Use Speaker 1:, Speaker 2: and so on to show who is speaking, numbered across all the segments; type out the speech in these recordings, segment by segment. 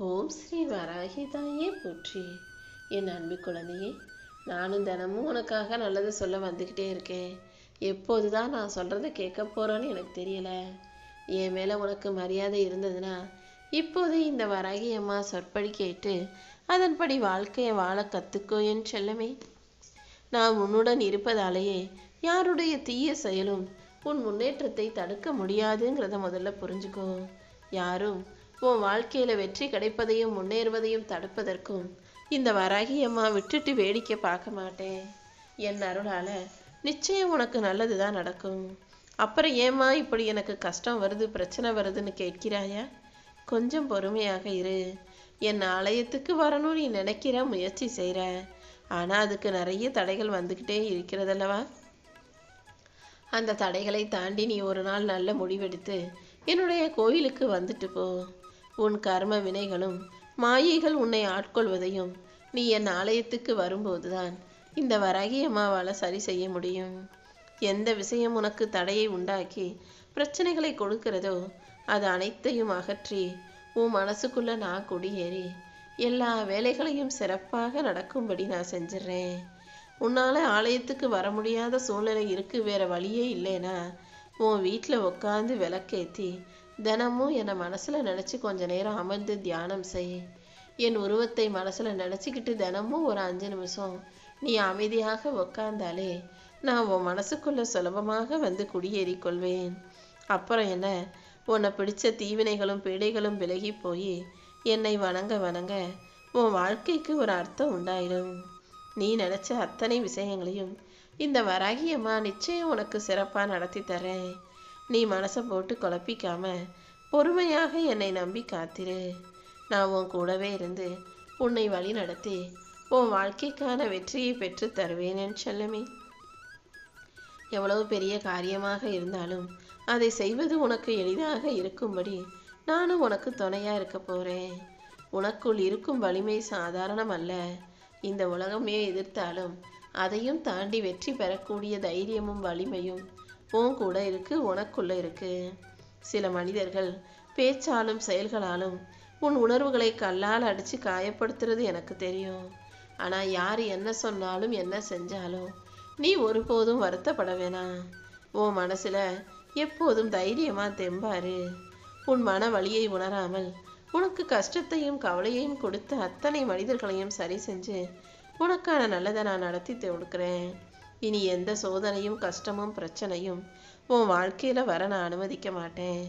Speaker 1: ஓம் ஸ்ரீ வராகி தாயே போற்றி. என் அன்பு குழந்தையே, நானும் தினமும் உனக்காக நல்லது சொல்ல வந்துக்கிட்டே இருக்கேன். எப்போது தான் நான் சொல்கிறத கேட்க போகிறேன்னு எனக்கு தெரியல. என் மேலே உனக்கு மரியாதை இருந்ததுன்னா இப்போது இந்த வராகி அம்மா சொற்படி கேட்டு அதன்படி வாழ்க்கையை வாழ கற்றுக்கோ என் செல்லமே. நான் உன்னுடன் இருப்பதாலேயே யாருடைய தீய செயலும் உன் முன்னேற்றத்தை தடுக்க முடியாதுங்கிறத முதல்ல புரிஞ்சுக்கோ. யாரும் உன் வாழ்க்கையில் வெற்றி கிடைப்பதையும் முன்னேறுவதையும் தடுப்பதற்கும் இந்த வராகி அம்மா விட்டுட்டு வேடிக்கை பார்க்க மாட்டேன். என் அருளால் நிச்சயம் உனக்கு நல்லது தான் நடக்கும். அப்புறம் ஏம்மா இப்படி எனக்கு கஷ்டம் வருது, பிரச்சனை வருதுன்னு கேட்கிறாயா? கொஞ்சம் பொறுமையாக இரு. என் ஆலயத்துக்கு வரணும் நீ நினைக்கிற, முயற்சி செய்கிற. ஆனால் அதுக்கு நிறைய தடைகள் வந்துக்கிட்டே இருக்கிறதல்லவா? அந்த தடைகளை தாண்டி நீ ஒரு நாள் நல்ல முடிவெடுத்து என்னுடைய கோயிலுக்கு வந்துட்டு போ. உன் கர்ம வினைகளும் மாயைகள் உன்னை ஆட்கொள்வதையும் நீ என் ஆலயத்துக்கு வரும்போதுதான் இந்த வராகி அம்மாவால் சரி செய்ய முடியும். எந்த விஷயம் உனக்கு தடையை உண்டாக்கி பிரச்சனைகளை கொடுக்கிறதோ அது அனைத்தையும் அகற்றி உன் மனசுக்குள்ள நான் குடியேறி எல்லா வேலைகளையும் சிறப்பாக நடக்கும்படி நான் செஞ்சிடறேன். உன்னால் ஆலயத்துக்கு வர முடியாத சூழ்நிலை இருக்கு, வேற வழியே இல்லைன்னா உன் வீட்டில் உட்காந்து விளக்கேற்றி தினமும் என்னை மனசில் நினச்சி கொஞ்ச நேரம் அமர்ந்து தியானம் செய். என் உருவத்தை மனசில் நினச்சிக்கிட்டு தினமும் ஒரு 5 நிமிஷம் நீ அமைதியாக உட்கார்ந்தாலே நான் உன் மனசுக்குள்ளே சுலபமாக வந்து குடியேறி கொள்வேன். அப்புறம் என்ன, உன்னை பிடிச்ச தீவினைகளும் பீடைகளும் விலகி போய் என்னை வணங்க வணங்க உன் வாழ்க்கைக்கு ஒரு அர்த்தம் உண்டாயிடும். நீ நினச்ச அத்தனை விஷயங்களையும் இந்த வராகி அம்மா நிச்சயம் உனக்கு சிறப்பாக நடத்தி தரேன். நீ மனசை போட்டு குழப்பிக்காம பொறுமையாக என்னை நம்பி காத்திரு. நான் உன் கூடவே இருந்து உன்னை வழி நடத்தி உன் வாழ்க்கைக்கான வெற்றியை பெற்று தருவேன் என் செல்லமே. எவ்வளவு பெரிய காரியமாக இருந்தாலும் அதை செய்வது உனக்கு எளிதாக இருக்கும்படி நானும் உனக்கு துணையாக இருக்க போகிறேன். உனக்குள் இருக்கும் வலிமை சாதாரணம் அல்ல. இந்த உலகமே எதிர்த்தாலும் அதையும் தாண்டி வெற்றி பெறக்கூடிய தைரியமும் வலிமையும் உன் கூட இருக்கு, உனக்குள்ள இருக்கு. சில மனிதர்கள் பேச்சாலும் செயல்களாலும் உன் உணர்வுகளை கல்லால் அடித்து காயப்படுத்துறது எனக்கு தெரியும். ஆனால் யார் என்ன சொன்னாலும் என்ன செஞ்சாலும் நீ ஒருபோதும் வருத்தப்பட வேணாம். உன் மனசில் எப்போதும் தைரியமாக தெம்பாரு. உன் மன வலியை உணராமல் உனக்கு கஷ்டத்தையும் கவலையையும் கொடுத்து அத்தனை மனிதர்களையும் சரி செஞ்சு உனக்கான நல்லதை நான் நடத்தி கொடுக்குறேன். இனி எந்த சோதனையும் கஷ்டமும் பிரச்சனையும் உன் வாழ்க்கையில் வர நான் அனுமதிக்க மாட்டேன்.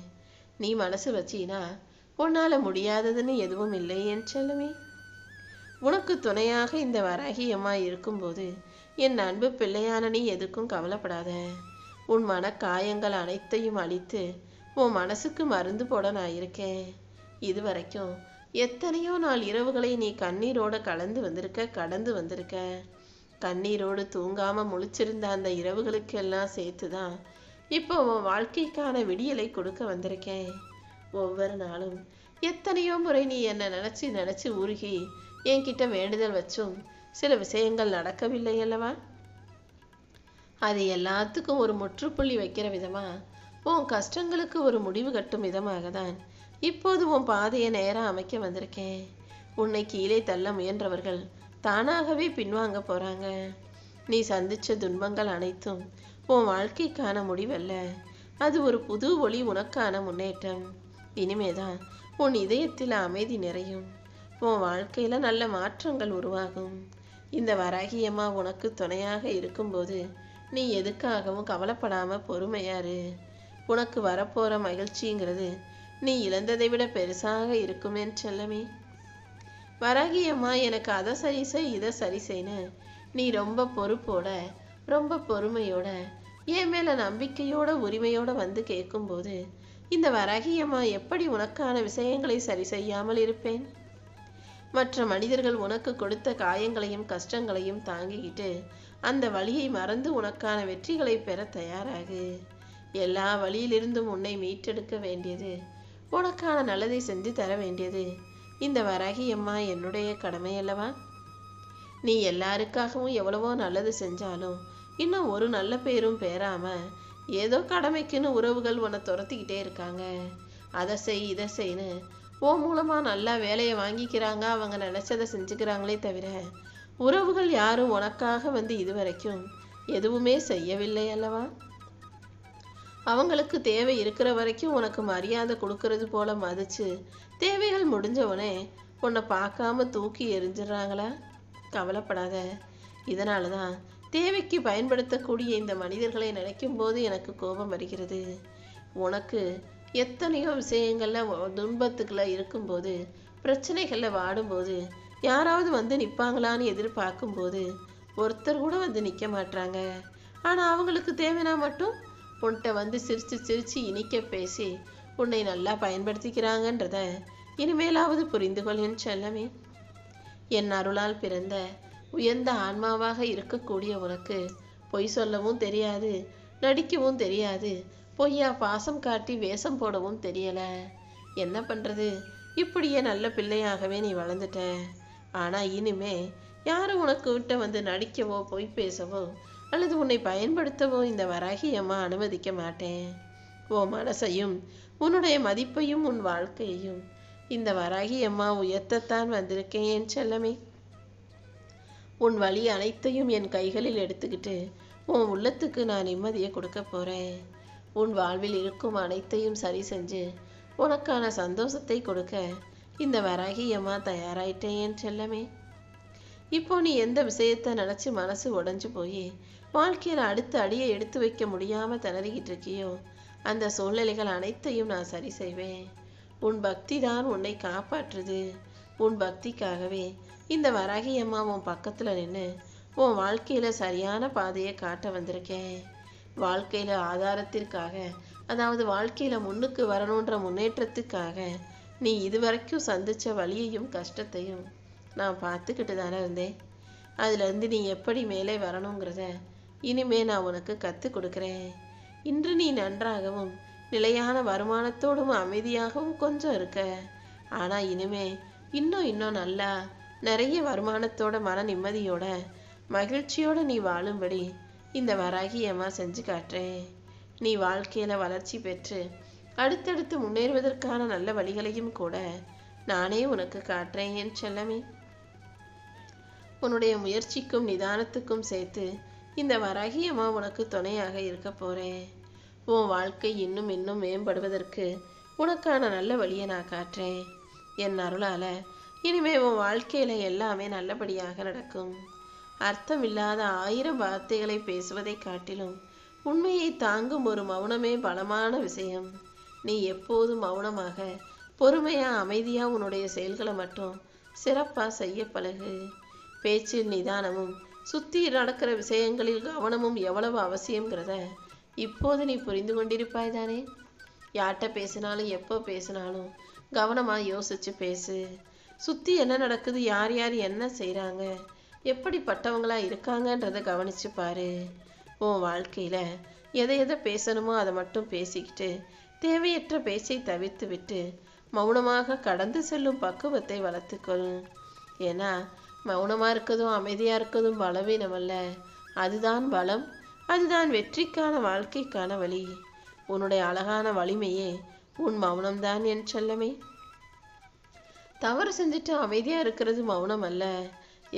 Speaker 1: நீ மனசு வச்சினா உன்னால் முடியாததுன்னு எதுவும் இல்லை என் செல்லமே. உனக்கு துணையாக இந்த வராகி அம்மா இருக்கும்போது என் அன்பு பிள்ளையான நீ எதுக்கும் கவலைப்படாத. உன் மன காயங்கள் அனைத்தையும் அழித்து உன் மனசுக்கு மருந்து போட நான் இருக்கேன். இதுவரைக்கும் எத்தனையோ நாள் இரவுகளை நீ கண்ணீரோடு கடந்து வந்திருக்க. கண்ணீரோடு தூங்காமல் முழிச்சிருந்த அந்த இரவுகளுக்கெல்லாம் சேர்த்து தான் இப்போ உன் வாழ்க்கைக்கான விடியலை கொடுக்க வந்திருக்கேன். ஒவ்வொரு நாளும் எத்தனையோ முறை நீ என்னை நினச்சி உருகி என்கிட்ட வேண்டுதல் வச்சும் சில விஷயங்கள் நடக்கவில்லை அல்லவா? அது எல்லாத்துக்கும் ஒரு முற்றுப்புள்ளி வைக்கிற விதமாக, உன் கஷ்டங்களுக்கு ஒரு முடிவு கட்டும் விதமாக தான் இப்போது உன் பாதையை நேராக அமைக்க வந்திருக்கேன். உன்னை கீழே தள்ள முயன்றவர்கள் தானாகவே பின்வாங்க போகிறாங்க. நீ சந்தித்த துன்பங்கள் அனைத்தும் உன் வாழ்க்கைக்கான முடிவல்ல, அது ஒரு புது ஒளி, உனக்கான முன்னேற்றம். இனிமேதான் உன் இதயத்தில் அமைதி நிறையும், உன் வாழ்க்கையில் நல்ல மாற்றங்கள் உருவாகும். இந்த வராகி அம்மா உனக்கு துணையாக இருக்கும்போது நீ எதுக்காகவும் கவலைப்படாமல் பொறுமையாரு. உனக்கு வரப்போகிற மகிழ்ச்சிங்கிறது நீ இழந்ததை விட பெருசாக இருக்குமேன்னு செல்லமே. வராகி அம்மா எனக்கு அதை சரி செய், இதை சரி செய்யு. நீ ரொம்ப பொறுப்போட ரொம்ப பொறுமையோட என் மேலே நம்பிக்கையோட உரிமையோட வந்து கேட்கும்போது இந்த வராகி அம்மா எப்படி உனக்கான விஷயங்களை சரி செய்யாமல் இருப்பேன்? மற்ற மனிதர்கள் உனக்கு கொடுத்த காயங்களையும் கஷ்டங்களையும் தாங்கிக்கிட்டு அந்த வழியை மறந்து உனக்கான வெற்றிகளை பெற தயாராகு. எல்லா வழியிலிருந்தும் உன்னை மீட்டெடுக்க வேண்டியது, உனக்கான நல்லதை செஞ்சு தர வேண்டியது இந்த வராகி அம்மா என்னுடைய கடமை அல்லவா? நீ எல்லாருக்காகவும் எவ்வளவோ நல்லது செஞ்சாலும் இன்னும் ஒரு நல்ல பேரும் பெறாம ஏதோ கடமைக்குன்னு உறவுகள் உன்னை துரத்திக்கிட்டே இருக்காங்க. அதை செய் இதை செய்யு உன் மூலமா நல்லா வேலையை வாங்கிக்கிறாங்க, அவங்க நினைச்சதை செஞ்சுக்கிறாங்களே தவிர உறவுகள் யாரும் உனக்காக வந்து இதுவரைக்கும் எதுவுமே செய்யவில்லை அல்லவா? அவங்களுக்கு தேவை இருக்கிற வரைக்கும் உனக்கு மரியாதை கொடுக்கறது போல மதிச்சு தேவைகள் முடிஞ்சவனே உன்னை பார்க்காம தூக்கி எறிஞ்சிடுறாங்களா? கவலைப்படாத. இதனால தான் தேவைக்கு பயன்படுத்தக்கூடிய இந்த மனிதர்களை நினைக்கும் போது எனக்கு கோபம் வருகிறது. உனக்கு எத்தனையோ விஷயங்கள்ல துன்பத்துக்குள்ள இருக்கும்போது, பிரச்சனைகள்ல வாடும்போது யாராவது வந்து நிற்பாங்களான்னு எதிர்பார்க்கும்போது ஒருத்தர் கூட வந்து நிற்க மாட்டாங்க. ஆனால் அவங்களுக்கு தேவைன்னா மட்டும் உன்கிட்ட வந்து சிரித்து சிரித்து இனிக்க பேசி உன்னை நல்லா பயன்படுத்திக்கிறாங்கன்றத இனிமேலாவது புரிந்து கொள் என் செல்லமே. என் அருளால் பிறந்த உயர்ந்த ஆன்மாவாக இருக்கக்கூடிய உனக்கு பொய் சொல்லவும் தெரியாது, நடிக்கவும் தெரியாது, பொய்யா பாசம் காட்டி வேஷம் போடவும் தெரியலை. என்ன பண்ணுறது? இப்படியே நல்ல பிள்ளையாகவே நீ வளர்ந்துட்ட. ஆனால் இனிமே யாரும் உனக்கு விட்ட வந்து நடிக்கவோ பொய் பேசவோ அல்லது உன்னை பயன்படுத்தவோ இந்த வராகி அம்மா அனுமதிக்க மாட்டேன். உன் மனசையும் உன்னுடைய மதிப்பையும் உன் வாழ்க்கையையும் இந்த வராகி அம்மா உயர்த்தத்தான் வந்திருக்கேன் என் செல்லமே. உன் வழி அனைத்தையும் என் கைகளில் எடுத்துக்கிட்டு உன் உள்ளத்துக்கு நான் நிம்மதியை கொடுக்க போகிறேன். உன் வாழ்வில் இருக்கும் அனைத்தையும் சரி செஞ்சு உனக்கான சந்தோஷத்தை கொடுக்க இந்த வராகி அம்மா தயாராயிட்டேன் என் செல்லமே. இப்போ நீ எந்த விஷயத்தை நினச்சி மனசு உடஞ்சு போய் வாழ்க்கையில் அடுத்த அடியை எடுத்து வைக்க முடியாமல் திணறிக்கிட்டு இருக்கியோ அந்த சூழ்நிலைகள் அனைத்தையும் நான் சரி செய்வேன். உன் பக்தி தான் உன்னை காப்பாற்றுது. உன் பக்திக்காகவே இந்த வராகி அம்மா உன் பக்கத்தில் நின்று உன் வாழ்க்கையில் சரியான பாதையை காட்ட வந்திருக்கேன். வாழ்க்கையில் ஆதாரத்திற்காக, அதாவது வாழ்க்கையில் முன்னுக்கு வரணுன்ற முன்னேற்றத்துக்காக நீ இதுவரைக்கும் சந்தித்த வலியையும் கஷ்டத்தையும் நான் பார்த்துக்கிட்டு தானே இருந்தேன். அதுலேருந்து நீ எப்படி மேலே வரணுங்கிறத இனிமே நான் உனக்கு கற்றுக் கொடுக்குறேன். இன்று நீ நன்றாகவும் நிலையான வருமானத்தோடும் அமைதியாகவும் கொஞ்சம் இருக்க. ஆனால் இனிமே இன்னும் நல்லா நிறைய வருமானத்தோட மன நிம்மதியோட மகிழ்ச்சியோட நீ வாழும்படி இந்த வராகி அம்மா செஞ்சு காட்டுறேன். நீ வாழ்க்கையில் வளர்ச்சி பெற்று அடுத்தடுத்து முன்னேறுவதற்கான நல்ல வழிகளையும் கூட நானே உனக்கு காட்டுறேன் என் செல்லமே. உன்னுடைய முயற்சிக்கும் நிதானத்துக்கும் சேர்த்து இந்த வராகி அம்மா உனக்கு துணையாக இருக்க போகிறேன். உன் வாழ்க்கை இன்னும் மேம்படுவதற்கு உனக்கான நல்ல வழியை நான் காட்டுறேன். என் அருளால் இனிமே உன் வாழ்க்கையில் எல்லாமே நல்லபடியாக நடக்கும். அர்த்தம் இல்லாத 1000 வார்த்தைகளை பேசுவதை காட்டிலும் உண்மையை தாங்கும் ஒரு மௌனமே பலமான விஷயம். நீ எப்போதும் மௌனமாக, பொறுமையாக, அமைதியாக உன்னுடைய செயல்களை மட்டும் சிறப்பாக செய்ய பழகு. பேச்சில் நிதானமும் சுற்றி நடக்கிற விஷயங்களில் கவனமும் எவ்வளவு அவசியங்கிறத இப்போது நீ புரிந்து கொண்டிருப்பாய் தானே. யார்கிட்ட பேசினாலும் எப்போ பேசினாலும் கவனமாக யோசிச்சு பேசு. சுற்றி என்ன நடக்குது, யார் யார் என்ன செய்கிறாங்க, எப்படிப்பட்டவங்களா இருக்காங்கன்றதை கவனிச்சு பாரு. உன் வாழ்க்கையில் எதை பேசணுமோ அதை மட்டும் பேசிக்கிட்டு தேவையற்ற பேச்சை தவிர்த்து விட்டு மௌனமாக கடந்து செல்லும் பக்குவத்தை வளர்த்துக்கொள். ஏன்னா மௌனமாக இருக்கதும் அமைதியாக இருக்கதும் பலவீனம் அல்ல, அதுதான் பலம். அதுதான் வெற்றிக்கான வாழ்க்கைக்கான வழி. உன்னுடைய அழகான வலிமையே உன் மௌனம்தான் என் செல்லமே. தவறு செஞ்சுட்டு அமைதியாக இருக்கிறது மௌனம் அல்ல.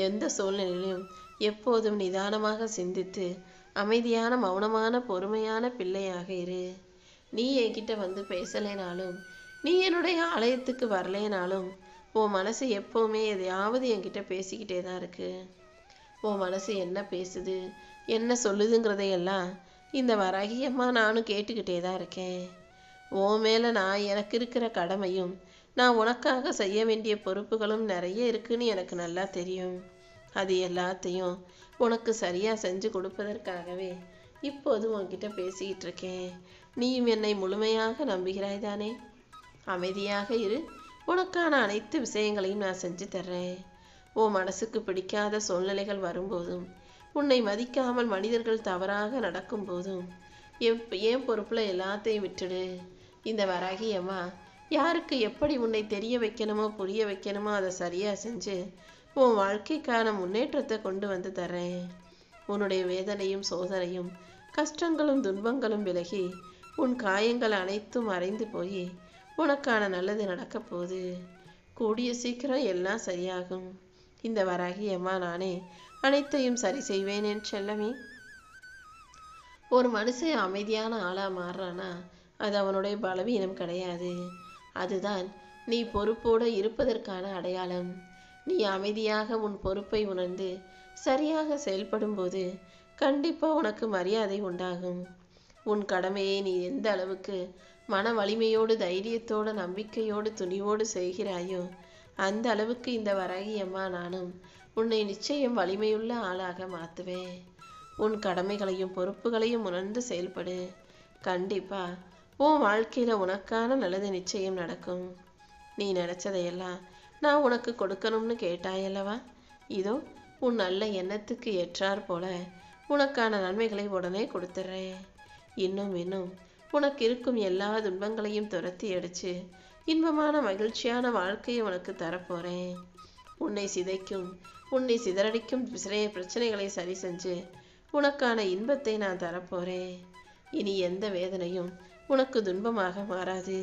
Speaker 1: எந்த சூழ்நிலையிலும் எப்போதும் நிதானமாக சிந்தித்து அமைதியான மௌனமான பொறுமையான பிள்ளையாக இரு. நீ என்கிட்ட வந்து பேசலைனாலும், நீ என்னுடைய ஆலயத்துக்கு வரலைனாலும் உன் மனசு எப்போவுமே எதையாவது என்கிட்ட பேசிக்கிட்டே தான் இருக்கு. உன் மனசு என்ன பேசுது, என்ன சொல்லுதுங்கிறதையெல்லாம் இந்த வராகி அம்மா நானும் கேட்டுக்கிட்டே தான் இருக்கேன். உன் மேலே எனக்கு இருக்கிற கடமையும் நான் உனக்காக செய்ய வேண்டிய பொறுப்புகளும் நிறைய இருக்குன்னு எனக்கு நல்லா தெரியும். அது எல்லாத்தையும் உனக்கு சரியாக செஞ்சு கொடுப்பதற்காகவே இப்போது உன்கிட்ட பேசிக்கிட்டு இருக்கேன். நீயும் என்னை முழுமையாக நம்புகிறாய் தானே. அமைதியாக இரு. உனக்கான அனைத்து விஷயங்களையும் நான் செஞ்சு தர்றேன். உன் மனசுக்கு பிடிக்காத சூழ்நிலைகள் வரும்போதும், உன்னை மதிக்காமல் மனிதர்கள் தவறாக நடக்கும் போதும் என் பொறுப்பில் எல்லாத்தையும் விட்டுடு. இந்த வராகி அம்மா யாருக்கு எப்படி உன்னை தெரிய வைக்கணுமோ புரிய வைக்கணுமோ அதை சரியாக செஞ்சு உன் வாழ்க்கைக்கான முன்னேற்றத்தை கொண்டு வந்து தர்றேன். உன்னுடைய வேதனையும் சோதனையும் கஷ்டங்களும் துன்பங்களும் விலகி உன் காயங்கள் அனைத்தும் மறைந்து போய் உனக்கான நல்லது நடக்க போகுது. கூடிய சீக்கிரம் எல்லாம் சரியாகும். இந்த வராகி அம்மா நானே அனைத்தையும் சரி செய்வேன் என் செல்லமே. ஒரு மனுஷன் அமைதியான ஆளா மாறுறானா அது அவனுடைய பலவீனம் கிடையாது. அதுதான் நீ பொறுப்போடு இருப்பதற்கான அடையாளம். நீ அமைதியாக உன் பொறுப்பை உணர்ந்து சரியாக செயல்படும் போது கண்டிப்பா உனக்கு மரியாதை உண்டாகும். உன் கடமையை நீ எந்த அளவுக்கு மன வலிமையோடு தைரியத்தோடு நம்பிக்கையோடு துணிவோடு செய்கிறாயோ அந்த அளவுக்கு இந்த வராகி அம்மா நானும் உன்னை நிச்சயம் வலிமையுள்ள ஆளாக மாற்றுவேன். உன் கடமைகளையும் பொறுப்புகளையும் உணர்ந்து செயல்படு. கண்டிப்பா உன் வாழ்க்கையில உனக்கான நல்லது நிச்சயம் நடக்கும். நீ நினைச்சதையெல்லாம் நான் உனக்கு கொடுக்கணும்னு கேட்டாயல்லவா, இதோ உன் நல்ல எண்ணத்துக்கு ஏற்றாற் போல உனக்கான நன்மைகளை உடனே கொடுத்துட்றேன். இன்னும் உனக்கு இருக்கும் எல்லா துன்பங்களையும் துரத்தி அடிச்சு இன்பமான மகிழ்ச்சியான வாழ்க்கையை உனக்கு தரப்போறேன். உன்னை சிதைக்கும் உன்னை சிதறடிக்கும் பிரச்சனைகளை சரி செஞ்சு உனக்கான இன்பத்தை நான் தரப்போறேன். இனி எந்த வேதனையும் உனக்கு துன்பமாக மாறாது.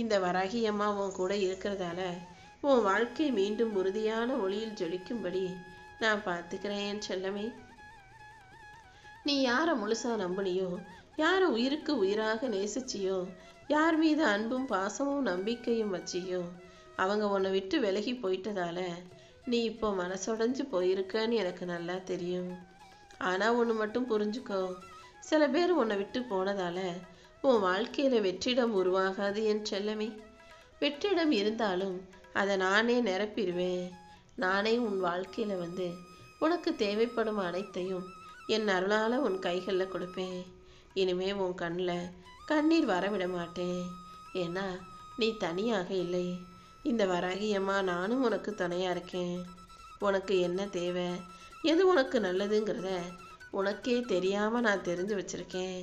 Speaker 1: இந்த வராகி அம்மா உன் கூட இருக்கிறதால உன் வாழ்க்கை மீண்டும் உறுதியான ஒளியில் ஜொலிக்கும்படி நான் பார்த்துக்கிறேன் செல்லமே. நீ யாரை முழுசா நம்பினியோ, யாரை உயிருக்கு உயிராக நேசிச்சியோ, யார் மீது அன்பும் பாசமும் நம்பிக்கையும் வச்சியோ அவங்க உன்னை விட்டு விலகி போயிட்டதால நீ இப்போ மனசுடைஞ்சு போயிருக்கன்னு எனக்கு நல்லா தெரியும். ஆனா ஒன்று மட்டும் புரிஞ்சுக்கோ, சில பேர் உன்னை விட்டு போனதால உன் வாழ்க்கையில வெற்றிடம் உருவாகாது என் செல்லமே. வெற்றிடம் இருந்தாலும் அதை நானே நிரப்பிடுவேன். நானே உன் வாழ்க்கையில வந்து உனக்கு தேவைப்படும் அனைத்தையும் என் அருளால உன் கைகளில் கொடுப்பேன். இனிமே உன் கண்ணில் கண்ணீர் வரவிட மாட்டேன். ஏன்னா நீ தனியாக இல்லை. இந்த வராகி அம்மா நானும் உனக்கு துணையா இருக்கேன். உனக்கு என்ன தேவை, எது உனக்கு நல்லதுங்கிறத உனக்கே தெரியாம நான் தெரிஞ்சு வச்சிருக்கேன்.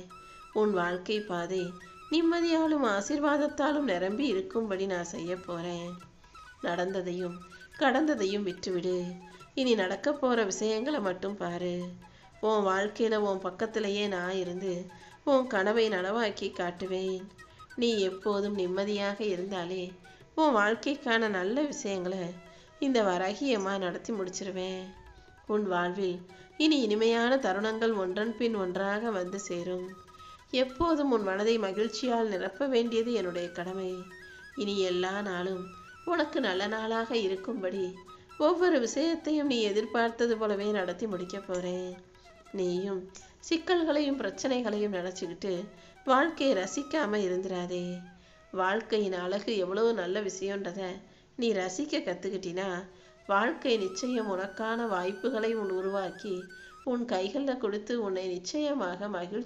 Speaker 1: உன் வாழ்க்கை பாதை நிம்மதியாலும் ஆசீர்வாதத்தாலும் நிரம்பி இருக்கும்படி நான் செய்ய போறேன். நடந்ததையும் கடந்ததையும் விட்டுவிடு. இனி நடக்க போற விஷயங்களை மட்டும் பாரு. உன் வாழ்க்கையில உன் பக்கத்திலேயே நான் இருந்து உன் கனவை நனவாக்கி காட்டுவேன். நீ எப்போதும் நிம்மதியாக இருந்தாலே உன் வாழ்க்கைக்கான நல்ல விஷயங்களை இந்த வராகி அம்மா நடத்தி முடிச்சிருவேன். உன் வாழ்வில் இனி இனிமையான தருணங்கள் ஒன்றன் பின் ஒன்றாக வந்து சேரும். எப்போதும் உன் மனதை மகிழ்ச்சியால் நிரப்ப வேண்டியது என்னுடைய கடமை. இனி எல்லா நாளும் உனக்கு நல்ல நாளாக இருக்கும்படி ஒவ்வொரு விஷயத்தையும் நீ எதிர்பார்த்தது போலவே நடத்தி முடிக்க போறேன். நீயும் சிக்கல்களையும் பிரச்சனைகளையும் நினைச்சுக்கிட்டு வாழ்க்கையை ரசிக்காம இருந்துராதே. வாழ்க்கையின் அழகு எவ்வளவு நல்ல விஷயம்ன்றத நீ ரசிக்க கத்துக்கிட்டினா வாழ்க்கை நிச்சயம் உனக்கான வாய்ப்புகளை உருவாக்கி உன் கைகளில் கொடுத்து உன்னை நிச்சயமாக மகிழ்ச்சி